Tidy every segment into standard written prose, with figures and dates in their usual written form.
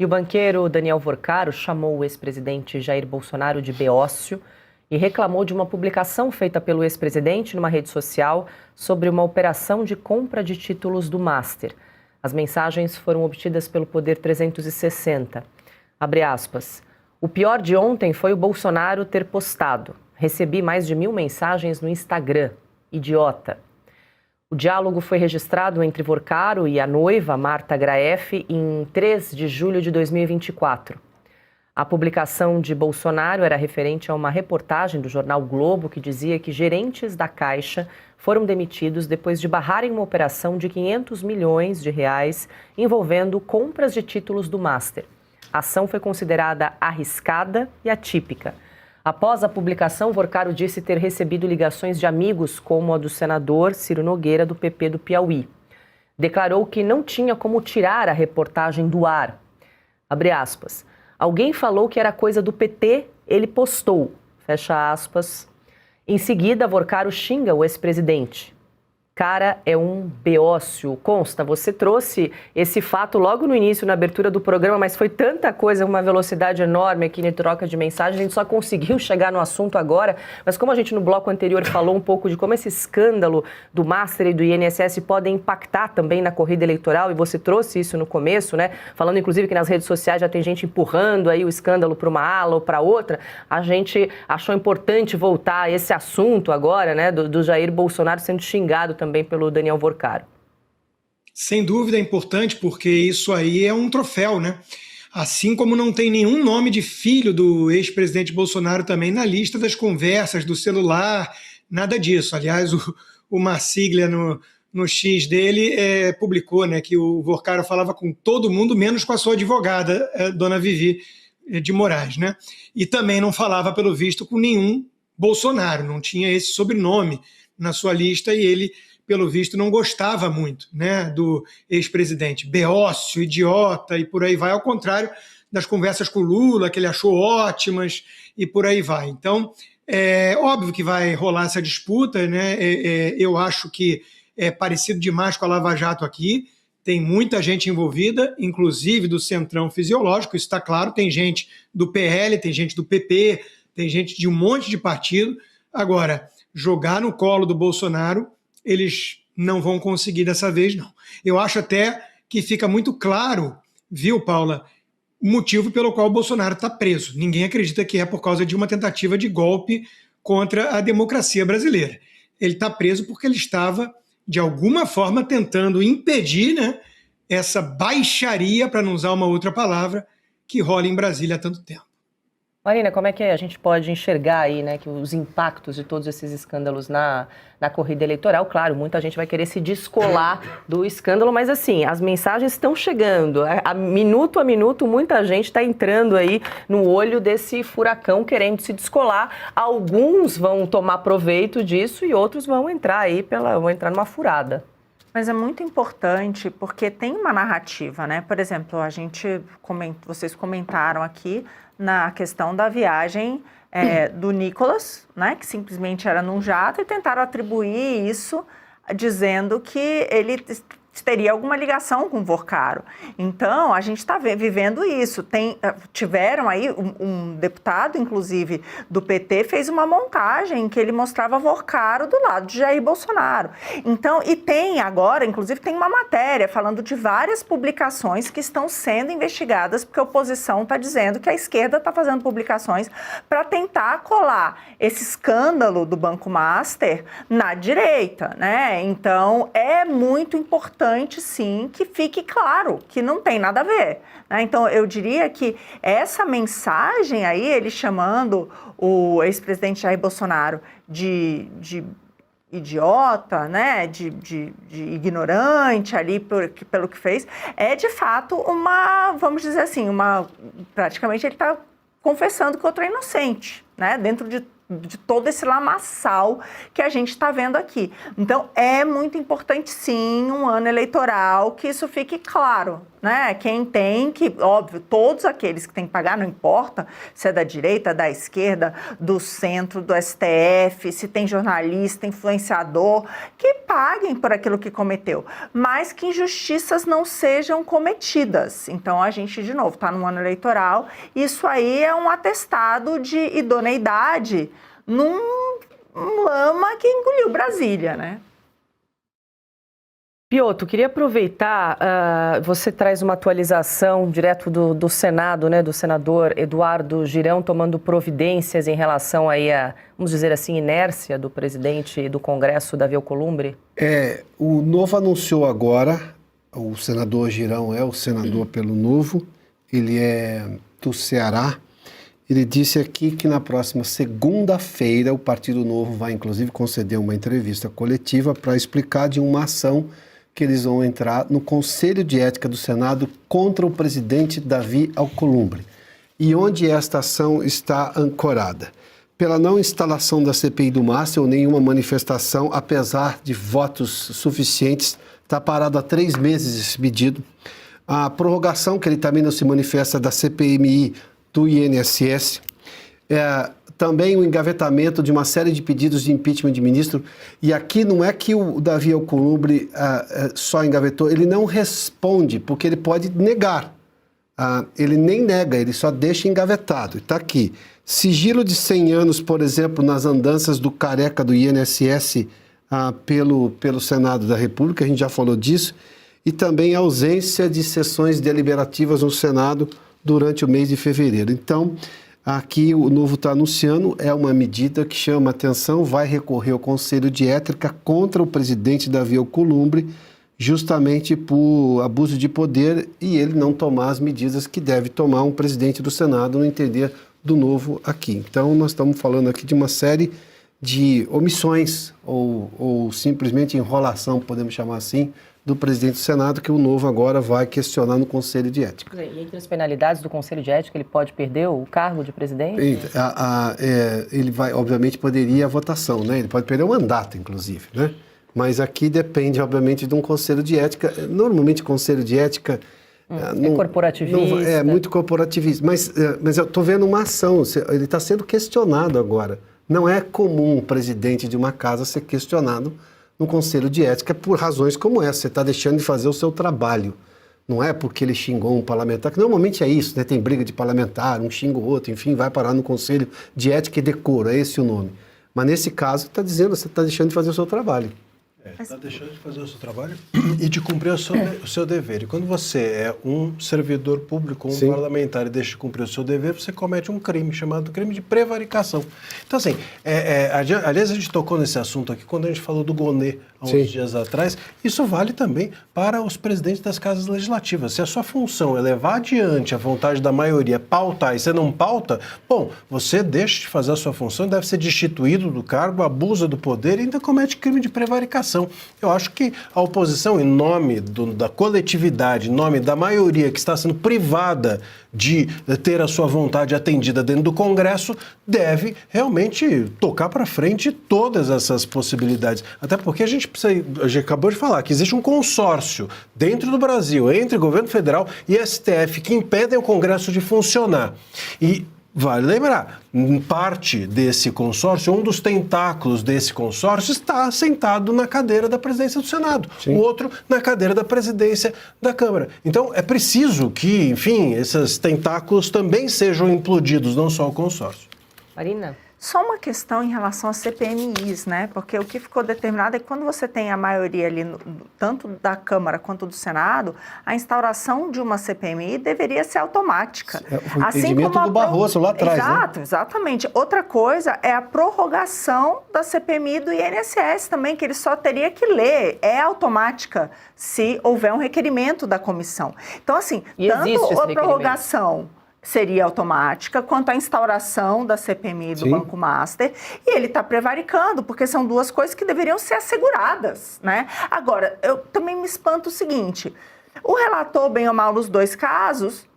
E o banqueiro Daniel Vorcaro chamou o ex-presidente Jair Bolsonaro de beócio e reclamou de uma publicação feita pelo ex-presidente numa rede social sobre uma operação de compra de títulos do Master. As mensagens foram obtidas pelo Poder 360. Abre aspas. O pior de ontem foi o Bolsonaro ter postado. Recebi mais de 1000 mensagens no Instagram. Idiota. O diálogo foi registrado entre Vorcaro e a noiva, Marta Graeff, em 3 de julho de 2024. A publicação de Bolsonaro era referente a uma reportagem do jornal Globo que dizia que gerentes da Caixa foram demitidos depois de barrarem uma operação de 500 milhões de reais envolvendo compras de títulos do Master. A ação foi considerada arriscada e atípica. Após a publicação, Vorcaro disse ter recebido ligações de amigos, como a do senador Ciro Nogueira, do PP do Piauí. Declarou que não tinha como tirar a reportagem do ar. Abre aspas. Alguém falou que era coisa do PT, ele postou. Fecha aspas. Em seguida, Vorcaro xinga o ex-presidente. Cara é um beócio. Consta, você trouxe esse fato logo no início, na abertura do programa, mas foi tanta coisa, uma velocidade enorme aqui na troca de mensagens, a gente só conseguiu chegar no assunto agora, mas como a gente no bloco anterior falou um pouco de como esse escândalo do Master e do INSS podem impactar também na corrida eleitoral, e você trouxe isso no começo, né? Falando inclusive que nas redes sociais já tem gente empurrando aí o escândalo para uma ala ou para outra, a gente achou importante voltar a esse assunto agora, né, do Jair Bolsonaro sendo xingado também pelo Daniel Vorcaro. Sem dúvida é importante, porque isso aí é um troféu, né? Assim como não tem nenhum nome de filho do ex-presidente Bolsonaro também na lista das conversas do celular, nada disso. Aliás, o Marsiglia no X dele publicou, né, que o Vorcaro falava com todo mundo, menos com a sua advogada, dona Vivi de Moraes, né? E também não falava, pelo visto, com nenhum Bolsonaro, não tinha esse sobrenome na sua lista e ele, pelo visto, não gostava muito, né, do ex-presidente. Beócio, idiota e por aí vai, ao contrário das conversas com o Lula, que ele achou ótimas e por aí vai. Então, é óbvio que vai rolar essa disputa, né? Eu acho que é parecido demais com a Lava Jato aqui, tem muita gente envolvida, inclusive do Centrão Fisiológico, isso está claro, tem gente do PL, tem gente do PP, tem gente de um monte de partido. Agora, jogar no colo do Bolsonaro, eles não vão conseguir dessa vez, não. Eu acho até que fica muito claro, viu, Paula, o motivo pelo qual o Bolsonaro está preso. Ninguém acredita que é por causa de uma tentativa de golpe contra a democracia brasileira. Ele está preso porque ele estava, de alguma forma, tentando impedir, né, essa baixaria, para não usar uma outra palavra, que rola em Brasília há tanto tempo. Marina, como é que a gente pode enxergar aí, né, que os impactos de todos esses escândalos na corrida eleitoral? Claro, muita gente vai querer se descolar do escândalo, mas assim, as mensagens estão chegando. A minuto, muita gente está entrando aí no olho desse furacão querendo se descolar. Alguns vão tomar proveito disso e outros vão entrar aí vão entrar numa furada. Mas é muito importante porque tem uma narrativa, né? Por exemplo, vocês comentaram aqui na questão da viagem do Nicolas, né? Que simplesmente era num jato e tentaram atribuir isso dizendo que ele teria alguma ligação com o Vorcaro. Então, a gente está vivendo isso. Tiveram aí um deputado, inclusive, do PT, fez uma montagem em que ele mostrava Vorcaro do lado de Jair Bolsonaro. Então, e tem agora, inclusive, tem uma matéria falando de várias publicações que estão sendo investigadas, porque a oposição está dizendo que a esquerda está fazendo publicações para tentar colar esse escândalo do Banco Master na direita, né? Então, é muito importante, sim, que fique claro que não tem nada a ver, né? Então, eu diria que essa mensagem aí, ele chamando o ex-presidente Jair Bolsonaro de idiota, né, de ignorante ali pelo que fez, é de fato vamos dizer assim, praticamente ele está confessando que o outro é inocente, né, dentro de todo esse lamaçal que a gente está vendo aqui. Então, é muito importante, sim, um ano eleitoral, que isso fique claro, né? Quem tem que, óbvio, todos aqueles que têm que pagar, não importa se é da direita, da esquerda, do centro, do STF, se tem jornalista, influenciador, que paguem por aquilo que cometeu, mas que injustiças não sejam cometidas. Então, a gente, de novo, está no ano eleitoral, isso aí é um atestado de idoneidade num lama que engoliu Brasília, né? Piotr, queria aproveitar, você traz uma atualização direto do Senado, né, do senador Eduardo Girão, tomando providências em relação aí a, vamos dizer assim, inércia do presidente do Congresso, Davi Alcolumbre? O Novo anunciou agora, o senador Girão é o senador pelo Novo, ele é do Ceará. Ele disse aqui que na próxima segunda-feira o Partido Novo vai, inclusive, conceder uma entrevista coletiva para explicar de uma ação que eles vão entrar no Conselho de Ética do Senado contra o presidente Davi Alcolumbre. E onde esta ação está ancorada? Pela não instalação da CPI do Master ou nenhuma manifestação, apesar de votos suficientes, está parado há 3 meses esse pedido. A prorrogação, que ele também não se manifesta, da CPMI do INSS, também o engavetamento de uma série de pedidos de impeachment de ministro, e aqui não é que o Davi Alcolumbre só engavetou, ele não responde, porque ele pode negar, ele nem nega, ele só deixa engavetado, está aqui. Sigilo de 100 anos, por exemplo, nas andanças do careca do INSS pelo Senado da República, a gente já falou disso, e também a ausência de sessões deliberativas no Senado durante o mês de fevereiro. Então, aqui o Novo está anunciando, é uma medida que chama atenção, vai recorrer ao Conselho de Ética contra o presidente Davi Alcolumbre, justamente por abuso de poder e ele não tomar as medidas que deve tomar um presidente do Senado, no entender do Novo aqui. Então, nós estamos falando aqui de uma série de omissões ou simplesmente enrolação, podemos chamar assim, do presidente do Senado, que o Novo agora vai questionar no Conselho de Ética. E entre as penalidades do Conselho de Ética, ele pode perder o cargo de presidente? Ele vai, obviamente, poderia a votação, né? Ele pode perder o mandato, inclusive, né? Mas aqui depende, obviamente, de um Conselho de Ética. Normalmente, Conselho de Ética... corporativista. É muito corporativista. Mas eu estou vendo uma ação, ele está sendo questionado agora. Não é comum um presidente de uma casa ser questionado no Conselho de Ética por razões como essa. Você está deixando de fazer o seu trabalho. Não é porque ele xingou um parlamentar, que normalmente é isso, né? Tem briga de parlamentar, um xinga o outro, enfim, vai parar no Conselho de Ética e Decoro, é esse o nome. Mas nesse caso, está dizendo, você está deixando de fazer o seu trabalho. Está deixando de fazer o seu trabalho e de cumprir o seu dever. E quando você é um servidor público, um parlamentar, e deixa de cumprir o seu dever, você comete um crime chamado crime de prevaricação. Então, assim, aliás, a gente tocou nesse assunto aqui quando a gente falou do Gonê há uns dias atrás. Isso vale também para os presidentes das casas legislativas. Se a sua função é levar adiante a vontade da maioria, pautar, e você não pauta, bom, você deixa de fazer a sua função, deve ser destituído do cargo, abusa do poder e ainda comete crime de prevaricação. Eu acho que a oposição, em nome da coletividade, em nome da maioria que está sendo privada de ter a sua vontade atendida dentro do Congresso, deve realmente tocar para frente todas essas possibilidades. Até porque a gente acabou de falar que existe um consórcio dentro do Brasil, entre governo federal e STF, que impedem o Congresso de funcionar. E vale lembrar, parte desse consórcio, um dos tentáculos desse consórcio está sentado na cadeira da presidência do Senado, o outro na cadeira da presidência da Câmara. Então, é preciso que, enfim, esses tentáculos também sejam implodidos, não só o consórcio. Marina? Só uma questão em relação às CPMIs, né? Porque o que ficou determinado é que quando você tem a maioria ali, tanto da Câmara quanto do Senado, a instauração de uma CPMI deveria ser automática. O entendimento do Barroso lá atrás, Exato, né? Exatamente. Outra coisa é a prorrogação da CPMI do INSS também, que ele só teria que ler. É automática se houver um requerimento da comissão. Então, assim, tanto a prorrogação seria automática, quanto à instauração da CPMI do Banco Master, e ele está prevaricando, porque são duas coisas que deveriam ser asseguradas, né? Agora, eu também me espanto o seguinte, o relator, bem ou mal nos dois casos,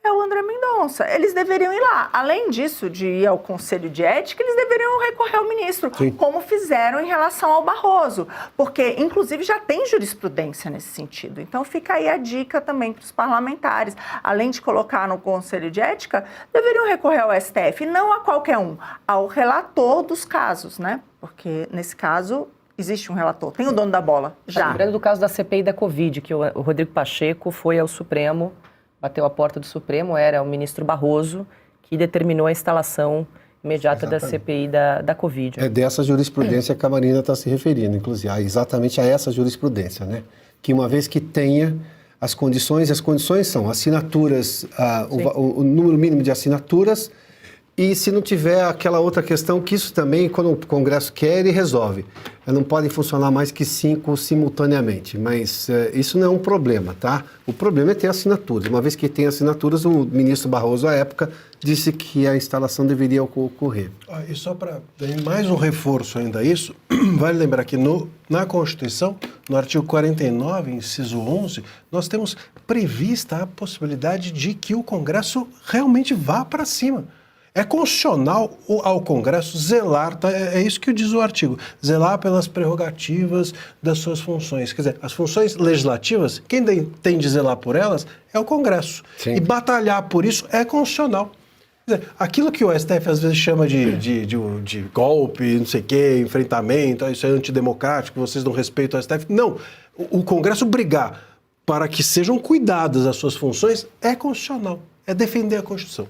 é o André Mendonça. Eles deveriam ir lá. Além disso, de ir ao Conselho de Ética, eles deveriam recorrer ao ministro, Sim. como fizeram em relação ao Barroso. Porque, inclusive, já tem jurisprudência nesse sentido. Então, fica aí a dica também para os parlamentares. Além de colocar no Conselho de Ética, deveriam recorrer ao STF, não a qualquer um, ao relator dos casos, né? Porque, nesse caso, existe um relator. Tem o dono da bola, já. Lembrando do caso da CPI da Covid, que o Rodrigo Pacheco foi ao Supremo, bateu a porta do Supremo, era o ministro Barroso que determinou a instalação imediata da CPI da Covid. É dessa jurisprudência que a Marina está se referindo, inclusive, exatamente a essa jurisprudência, né? Que uma vez que tenha as condições são assinaturas, o número mínimo de assinaturas, e se não tiver aquela outra questão, que isso também, quando o Congresso quer, ele resolve. Não podem funcionar mais que 5 simultaneamente, mas isso não é um problema, tá? O problema é ter assinaturas. Uma vez que tem assinaturas, o ministro Barroso, à época, disse que a instalação deveria ocorrer. E só para mais um reforço ainda a isso, vale lembrar que na Constituição, no artigo 49, inciso 11, nós temos prevista a possibilidade de que o Congresso realmente vá para cima. É constitucional ao Congresso zelar, tá? É isso que diz o artigo, zelar pelas prerrogativas das suas funções. Quer dizer, as funções legislativas, quem tem de zelar por elas é o Congresso. Sim. E batalhar por isso é constitucional. Quer dizer, aquilo que o STF às vezes chama de golpe, não sei o quê, enfrentamento, isso é antidemocrático, vocês não respeitam o STF. Não, o Congresso brigar para que sejam cuidadas as suas funções é constitucional, é defender a Constituição.